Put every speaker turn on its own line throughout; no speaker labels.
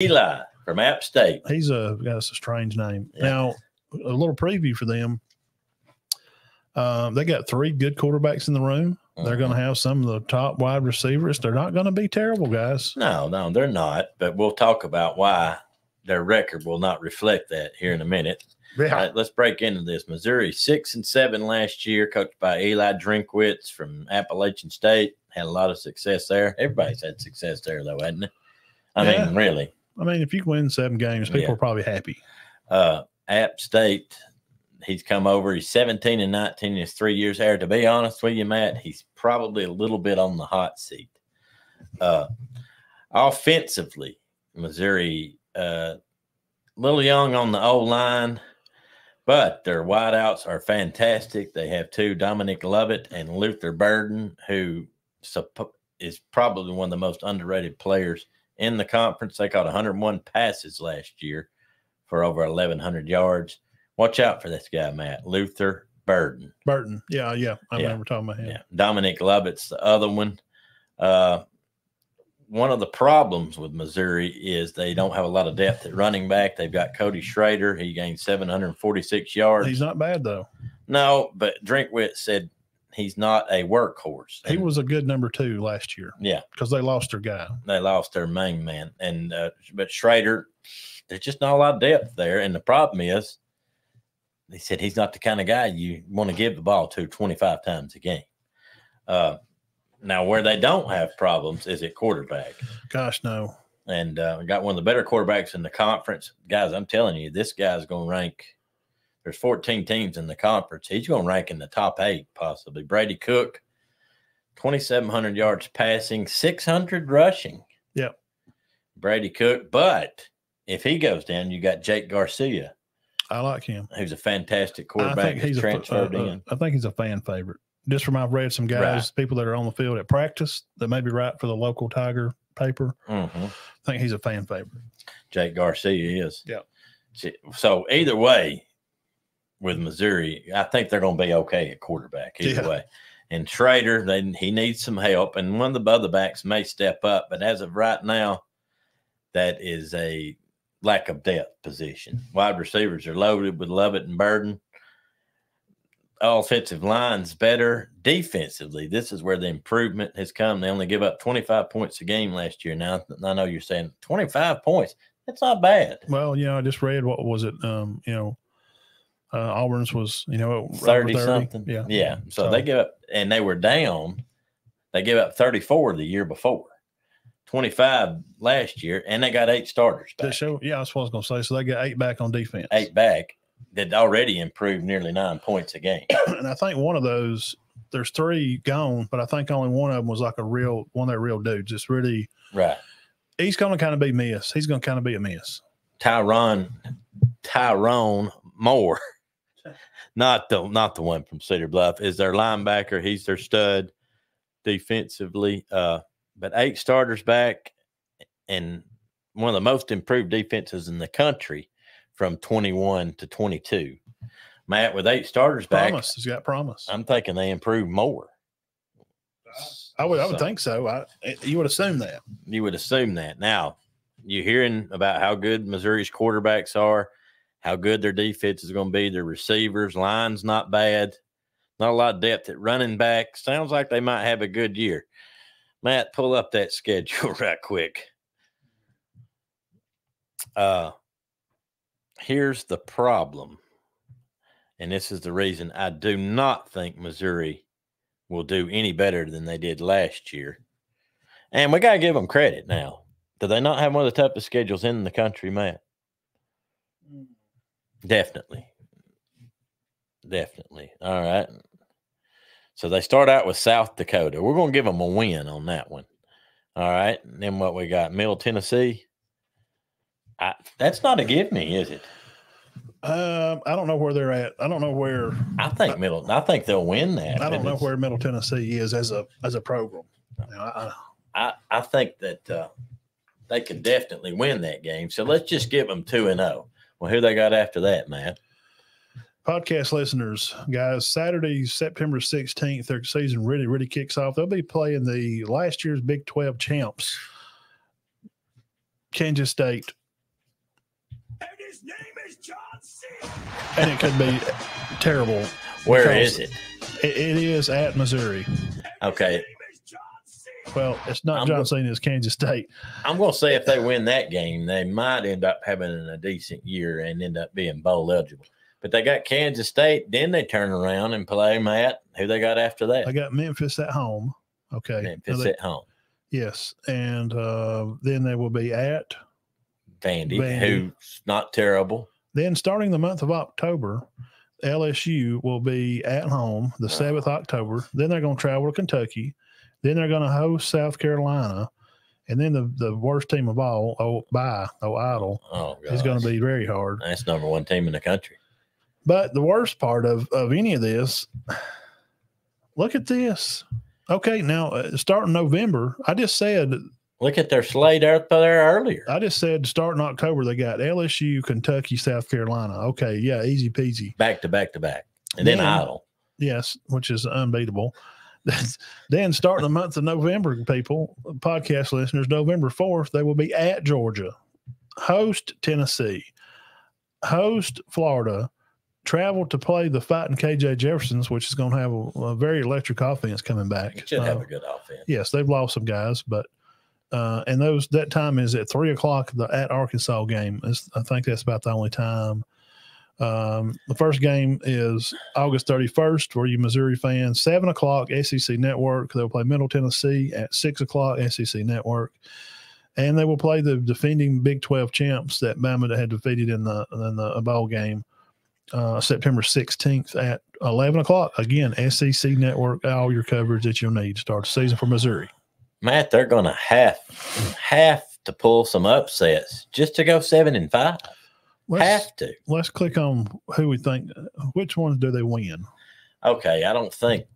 Eli from App State.
He's got a strange name.
Yeah.
Now, a little preview for them. They got 3 good quarterbacks in the room. They're going to have some of the top wide receivers. They're not going to be terrible, guys.
No, they're not. But we'll talk about why their record will not reflect that here in a minute.
Yeah.
All right, let's break into this. Missouri 6-7 last year, coached by Eli Drinkwitz from Appalachian State. Had a lot of success there. Everybody's had success there, though, hasn't it? I mean, really.
I mean, if you win 7 games, people are probably happy.
App State, he's come over. He's 17-19 in his 3 years here. To be honest with you, Matt, he's probably a little bit on the hot seat. Offensively, Missouri, a little young on the O-line, but their wideouts are fantastic. They have 2, Dominic Lovett and Luther Burden, who is probably one of the most underrated players in the conference. They caught 101 passes last year for over 1,100 yards. Watch out for this guy, Matt. Luther Burden.
Yeah. I remember talking about him.
Yeah. Dominic Lovett's the other one. One of the problems with Missouri is they don't have a lot of depth at running back. They've got Cody Schrader. He gained 746 yards.
He's not bad, though.
No, but Drinkwitz said he's not a workhorse.
He was a good number 2 last year.
Yeah.
Because they lost their guy.
They lost their main man. And but Schrader, there's just not a lot of depth there. And the problem is, they said he's not the kind of guy you want to give the ball to 25 times a game. Now, where they don't have problems is at quarterback.
Gosh, no.
And we got one of the better quarterbacks in the conference. Guys, I'm telling you, this guy's going to rank – there's 14 teams in the conference. He's going to rank in the top 8 possibly. Brady Cook, 2,700 yards passing, 600 rushing.
Yep.
Brady Cook. But if he goes down, you got Jake Garcia.
I like him.
Who's a fantastic quarterback.
I think he's
transferred in.
I think he's a fan favorite. Just from I've read some guys, people that are on the field at practice that may be right for the local Tiger paper.
Mm-hmm.
I think he's a fan favorite.
Jake Garcia is.
Yeah.
So either way, with Missouri, I think they're going to be okay at quarterback either way. And Schrader, he needs some help, and one of the other backs may step up. But as of right now, that is a lack of depth position. Wide receivers are loaded with Lovett and Burden. Offensive line's better. Defensively, this is where the improvement has come. They only give up 25 points a game last year. Now, I know you're saying 25 points. That's not bad.
Well, I just read, what was it? Auburn's was,
30 something.
Yeah.
Yeah. So they give up, and they were down. They gave up 34 the year before, 25 last year, and they got 8 starters back.
That's what I was going to say. So they got 8 back on defense.
8 back. That already improved nearly 9 points a game.
And I think one of those, there's 3 gone, but I think only one of them was like one of their real dudes. It's really
right.
He's going to kind of be miss. He's going to kind of be a miss.
Tyrone Moore, not the one from Cedar Bluff, is their linebacker. He's their stud defensively. But 8 starters back, and one of the most improved defenses in the country from 21 to 22. Matt, with 8 starters back,
he's got promise.
I'm thinking they improved more.
I would think so. You would assume that.
You would assume that. Now, you're hearing about how good Missouri's quarterbacks are, how good their defense is going to be, their receivers, line's not bad, not a lot of depth at running back. Sounds like they might have a good year. Matt, pull up that schedule right quick. Here's the problem, and this is the reason I do not think Missouri will do any better than they did last year. And we got to give them credit now. Do they not have one of the toughest schedules in the country, Matt? Definitely. All right. So they start out with South Dakota. We're going to give them a win on that one. All right. And then what we got? Middle Tennessee. That's not a give me, is it?
I don't know where they're at. I don't know where.
I think they'll win that.
I don't know where Middle Tennessee is as a program.
I think that they could definitely win that game. So let's just give them 2-0. Well, who they got after that, Matt?
Podcast listeners, guys, Saturday, September 16th, their season really kicks off. They'll be playing the last year's Big 12 champs, Kansas State.
And his name is John C.
And it could be terrible.
Where is it?
It is at Missouri.
Okay.
Well, it's not John Cena, it's Kansas State.
I'm going to say if they win that game, they might end up having a decent year and end up being bowl eligible. But they got Kansas State, then they turn around and play Matt. Who they got after that?
They got Memphis at home. Okay.
Memphis at home.
Yes. And then they will be at
Vandy, who's not terrible.
Then starting the month of October, LSU will be at home the 7th October. Then they're going to travel to Kentucky. Then they're going to host South Carolina. And then the worst team of all, Idle, is going to be very hard.
That's number one team in the country.
But the worst part of any of this, look at this. Okay, now starting November, I just said.
Look at their slate up there earlier.
I just said starting October, they got LSU, Kentucky, South Carolina. Okay, yeah, easy peasy.
Back to back to back. And then Idle.
Yes, which is unbeatable. Then starting the month of November, people, podcast listeners, November 4th, they will be at Georgia, host Tennessee, host Florida, travel to play the Fighting KJ Jeffersons, which is going to have a very electric offense coming back.
It should have a good offense.
Yes, they've lost some guys, but and that time is at 3:00. The at Arkansas game. I think that's about the only time. The first game is August 31st for you Missouri fans. 7:00 SEC Network. They'll play Middle Tennessee at 6:00 SEC Network, and they will play the defending Big 12 champs that Bama had defeated in the bowl game. September 16th at 11:00. Again, SEC Network, all your coverage that you'll need to start the season for Missouri.
Matt, they're going to have to pull some upsets just to go 7-5. Have to.
Let's click on who we think. Which ones do they win?
Okay, I don't think.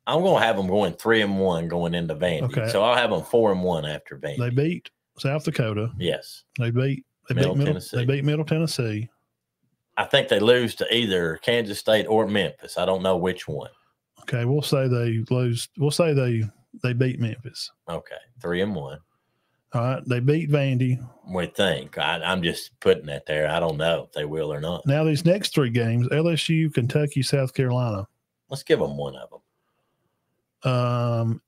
I'm going to have them going 3-1 going into Vandy. Okay. So I'll have them 4-1 after Vandy.
They beat South Dakota.
Yes.
They beat Middle Tennessee. They beat Middle Tennessee.
I think they lose to either Kansas State or Memphis. I don't know which one.
Okay, we'll say they lose. We'll say they beat Memphis.
Okay, 3-1.
All right, they beat Vandy.
We think. I'm just putting that there. I don't know if they will or not.
Now these next three games: LSU, Kentucky, South Carolina.
Let's give them one of them.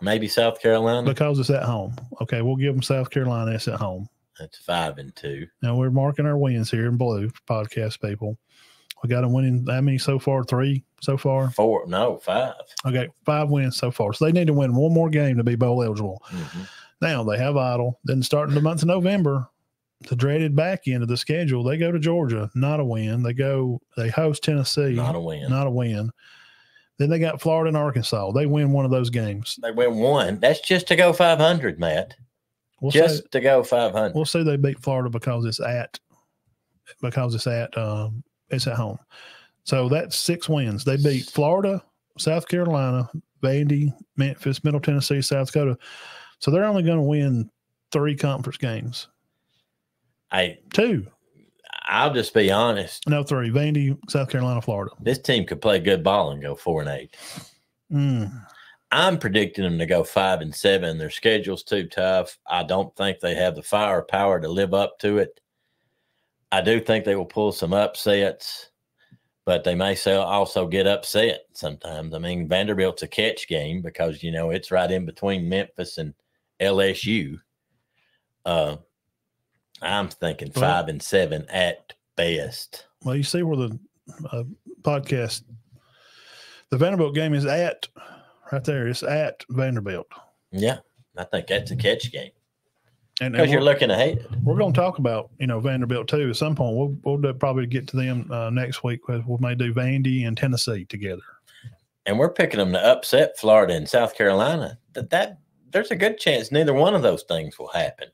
Maybe South Carolina
because it's at home. Okay, we'll give them South Carolina. It's at home.
That's 5-2.
Now we're marking our wins here in blue, podcast people. We got them winning. How many so far? 3 so far?
4. No, 5.
Okay, 5 wins so far. So they need to win one more game to be bowl eligible.
Mm-hmm.
Now they have Idle. Then starting the month of November, the dreaded back end of the schedule, they go to Georgia, not a win. They host Tennessee,
not a win.
Then they got Florida and Arkansas. They win one of those games.
They win one. That's just to go 500, Matt. To go 500.
We'll say they beat Florida because it's at home. So that's 6 wins. They beat Florida, South Carolina, Vandy, Memphis, Middle Tennessee, South Dakota. So they're only going to win 3 conference games. 2.
I'll just be honest.
No, 3. Vandy, South Carolina, Florida.
This team could play good ball and go 4-8. I'm predicting them to go 5-7. Their schedule's too tough. I don't think they have the firepower to live up to it. I do think they will pull some upsets, but they may also get upset sometimes. I mean, Vanderbilt's a catch game because, it's right in between Memphis and LSU. I'm thinking 5-7 at best.
Well, you see where the podcast, the Vanderbilt game is at right there. It's at Vanderbilt.
Yeah, I think that's a catch game. Because you're looking ahead.
We're going to talk about, Vanderbilt too at some point. We'll probably get to them next week. We may do Vandy and Tennessee together. And
we're picking them to upset Florida and South Carolina. That there's a good chance neither one of those things will happen.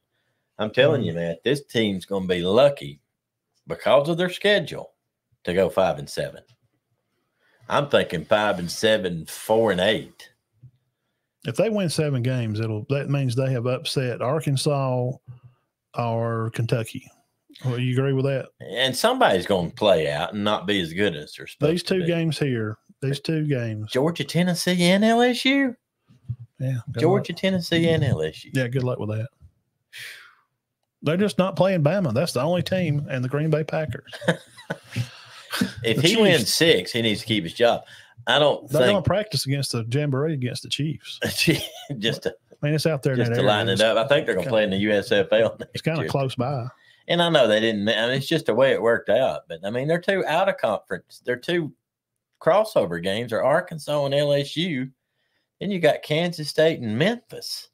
I'm telling you, man, this team's going to be lucky because of their schedule to go 5-7. I'm thinking 5-7, 4-8.
If they win 7 games, that means they have upset Arkansas or Kentucky. Well, you agree with that?
And somebody's going to play out and not be as good as they're supposed
these
to be.
These 2 games.
Georgia, Tennessee, and LSU?
Yeah.
Georgia, Tennessee, and LSU.
Yeah, good luck with that. They're just not playing Bama. That's the only team, and the Green Bay Packers.
If he wins 6, he needs to keep his job. They're
going to practice against the Jamboree against the Chiefs.
just to,
it's out there.
Just to line it up. I think they're going to play in the USFL.
It's kind of close by.
And I know they didn't. I mean, it's just the way it worked out. But, I mean, they're 2 out of conference. They're 2 crossover games are Arkansas and LSU. Then you got Kansas State and Memphis.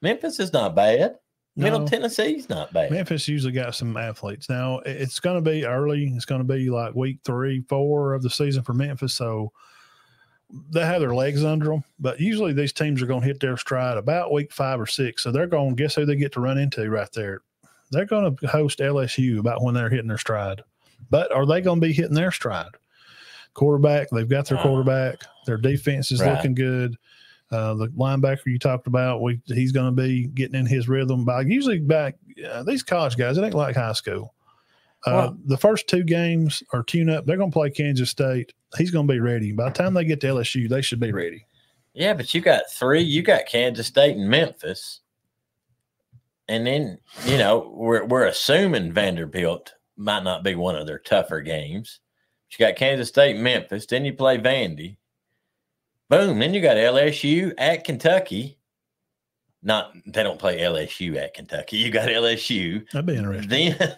Memphis is not bad. Middle Tennessee's not bad.
Memphis usually got some athletes. Now, it's going to be early. It's going to be like week 3, 4 of the season for Memphis. So they have their legs under them. But usually these teams are going to hit their stride about week 5 or 6. So they're going to guess who they get to run into right there. They're going to host LSU about when they're hitting their stride. But are they going to be hitting their stride? Quarterback, they've got their quarterback. Their defense is looking good. The linebacker you talked about, he's going to be getting in his rhythm. These college guys, it ain't like high school. The first 2 games are tune up. They're going to play Kansas State. He's going to be ready. By the time they get to LSU, they should be ready.
Yeah, but you got 3. You got Kansas State and Memphis. And then, we're assuming Vanderbilt might not be one of their tougher games. But you got Kansas State and Memphis. Then you play Vandy. Boom. Then you got LSU at Kentucky. They don't play LSU at Kentucky. You got LSU.
That'd be interesting.
Then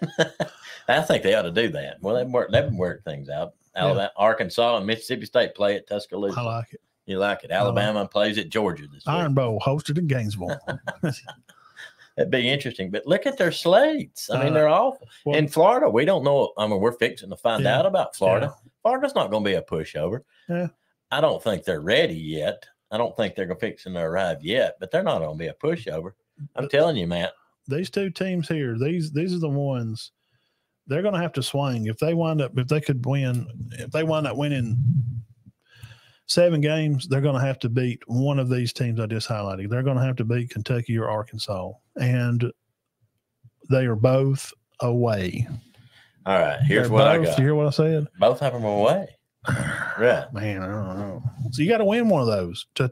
I think they ought to do that. Well, they've worked things out. Alabama, Arkansas, and Mississippi State play at Tuscaloosa.
I like it.
You like it. Alabama plays at Georgia this week.
Iron Bowl hosted in Gainesville.
That'd be interesting. But look at their slates. I mean, they're awful. Well, in Florida, we don't know. I mean, we're fixing to find out about Florida. Yeah. Florida's not going to be a pushover.
Yeah.
I don't think they're ready yet. I don't think they're fixing to arrive yet, but they're not going to be a pushover. I'm telling you, Matt.
These 2 teams here, these are the ones they're going to have to swing. If they wind up winning 7 games, they're going to have to beat one of these teams I just highlighted. They're going to have to beat Kentucky or Arkansas, and they are both away.
All right, here's what I got.
You hear what I said?
Both of them are away. Right,
man. I don't know. So you got to win one of those to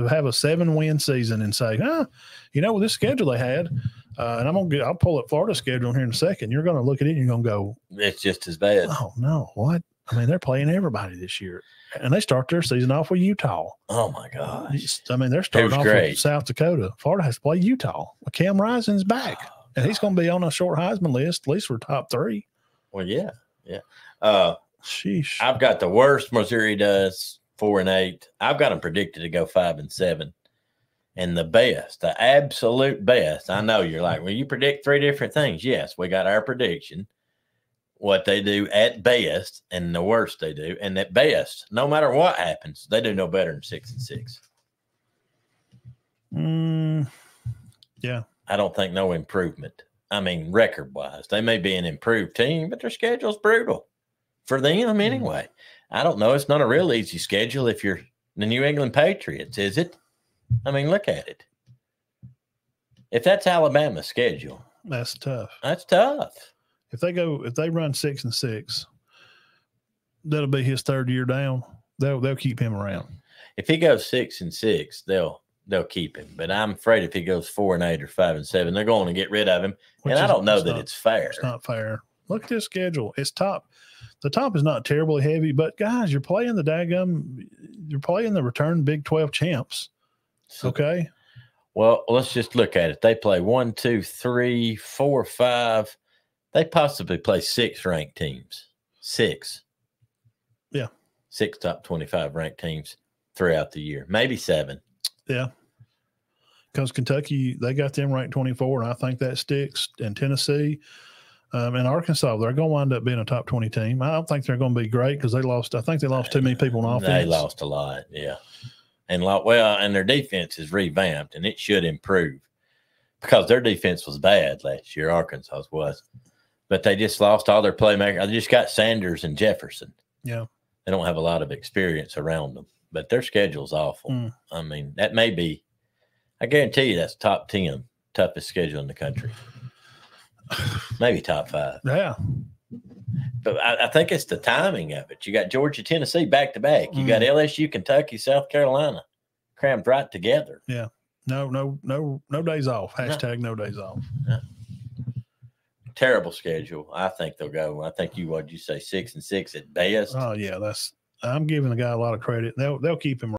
have a 7-win season and say, with this schedule they had, and I'll pull up Florida's schedule here in a second. You're going to look at it and you're going to go,
it's just as bad.
Oh no, what? I mean, they're playing everybody this year, and they start their season off with Utah.
Oh my gosh!
I mean, they're starting off with South Dakota. Florida has to play Utah. Cam Rising's back, and he's going to be on a short Heisman list, at least for top 3.
Well, yeah.
Sheesh.
I've got the worst Missouri does, 4-8. I've got them predicted to go 5-7. And the best, the absolute best. I know you're like, well, you predict 3 different things. Yes, we got our prediction, what they do at best, and the worst they do. And at best, no matter what happens, they do no better than 6-6.
Yeah.
I don't think no improvement. I mean, record-wise, they may be an improved team, but their schedule's brutal. For them, anyway. I don't know. It's not a real easy schedule if you're the New England Patriots, is it? I mean, look at it. If that's Alabama's schedule.
That's tough.
That's tough.
If they run 6-6, that'll be his 3rd year down. They'll keep him around.
If he goes 6-6, they'll keep him. But I'm afraid if he goes 4-8 or 5-7, they're going to get rid of him. And I don't know that it's fair.
It's not fair. Look at this schedule. It's top. The top is not terribly heavy, but guys, you're playing the return Big 12 champs. Okay.
Well, let's just look at it. They play 1, 2, 3, 4, 5. They possibly play 6 ranked teams. 6.
Yeah.
6 top 25 ranked teams throughout the year. Maybe 7.
Yeah. Because Kentucky, they got them ranked 24, and I think that sticks. And Tennessee. And Arkansas, they're going to wind up being a top 20 team. I don't think they're going to be great because I think they lost too many people on offense.
They lost a lot, yeah. And their defense is revamped, and it should improve because their defense was bad last year. Arkansas's was. But they just lost all their playmakers. They just got Sanders and Jefferson.
Yeah.
They don't have a lot of experience around them, but their schedule's awful. I mean, that may be – I guarantee you that's top 10 toughest schedule in the country. Maybe top 5.
Yeah.
But I think it's the timing of it. You got Georgia, Tennessee back to back. You got LSU, Kentucky, South Carolina crammed right together.
Yeah. No days off. Hashtag no days off.
Yeah. terrible schedule. I think they'll go. I think you say 6-6 at best.
Oh yeah, I'm giving the guy a lot of credit. They'll keep him